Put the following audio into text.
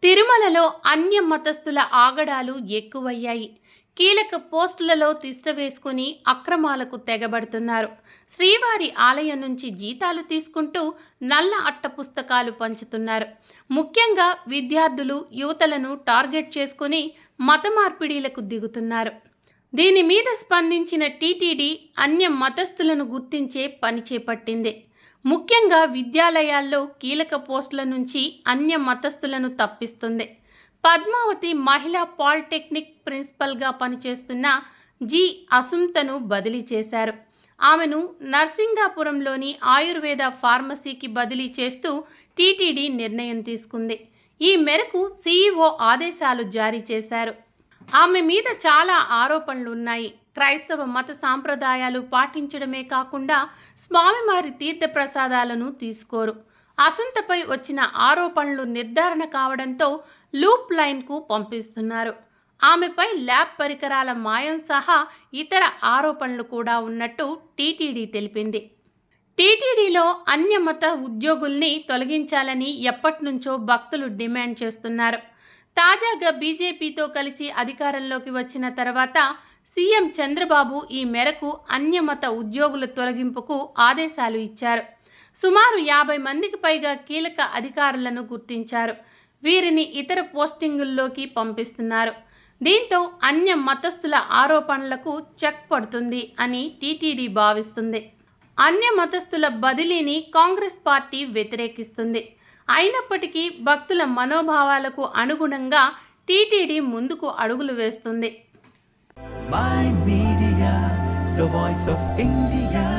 తిరుమలలో అన్య మతస్థుల ఆగడాలు ఎక్కువయ్యాయి. కీలక పోస్టులలో తిష్టవేసుకుని అక్రమాలకు తెగబడుతున్నారు. శ్రీవారి ఆలయం నుంచి జీతాలు తీసుకుంటూ నల్ల అట్ట పుస్తకాలు పంచుతున్నారు. ముఖ్యంగా విద్యార్థులు, యువతలను టార్గెట్ చేసుకుని మత మార్పిడీలకు దిగుతున్నారు. దీని మీద స్పందించిన టీటీడీ అన్య మతస్థులను గుర్తించే పని చేపట్టింది. ముఖ్యంగా విద్యాలయాల్లో కీలక పోస్టుల నుంచి అన్య మతస్థులను తప్పిస్తుంది. పద్మావతి మహిళా పాలిటెక్నిక్ ప్రిన్సిపల్గా పనిచేస్తున్న జి అసుంతను బదిలీ చేశారు. ఆమెను నర్సింగాపురంలోని ఆయుర్వేద ఫార్మసీకి బదిలీ చేస్తూ టీటీడీ నిర్ణయం తీసుకుంది. ఈ మేరకు సీఈఓ ఆదేశాలు జారీ చేశారు. ఆమె మీద చాలా ఆరోపణలున్నాయి. క్రైస్తవ మత సాంప్రదాయాలు పాటించడమే కాకుండా స్వామివారి తీర్థ ప్రసాదాలను తీసుకోరు. అసుంతపై వచ్చిన ఆరోపణలు నిర్ధారణ కావడంతో లూప్ లైన్కు పంపిస్తున్నారు. ఆమెపై ల్యాబ్ పరికరాల మాయం సహా ఇతర ఆరోపణలు కూడా ఉన్నట్టు టీటీడీ తెలిపింది. టీటీడీలో అన్యమత ఉద్యోగుల్ని తొలగించాలని ఎప్పటినుంచో భక్తులు డిమాండ్ చేస్తున్నారు. తాజాగా బీజేపీతో కలిసి అధికారంలోకి వచ్చిన తర్వాత సీఎం చంద్రబాబు ఈ మేరకు అన్యమత ఉద్యోగుల తొలగింపుకు ఆదేశాలు ఇచ్చారు. సుమారు 50 మందికి పైగా కీలక అధికారులను గుర్తించారు. వీరిని ఇతర పోస్టింగుల్లోకి పంపిస్తున్నారు. దీంతో అన్య మతస్థుల ఆరోపణలకు చెక్ పడుతుంది అని టీటీడీ భావిస్తుంది. అన్య మతస్థుల బదిలీని కాంగ్రెస్ పార్టీ వ్యతిరేకిస్తుంది. అయినప్పటికీ భక్తుల మనోభావాలకు అనుగుణంగా టీటీడీ ముందుకు అడుగులు వేస్తుంది. My Media, the voice of India.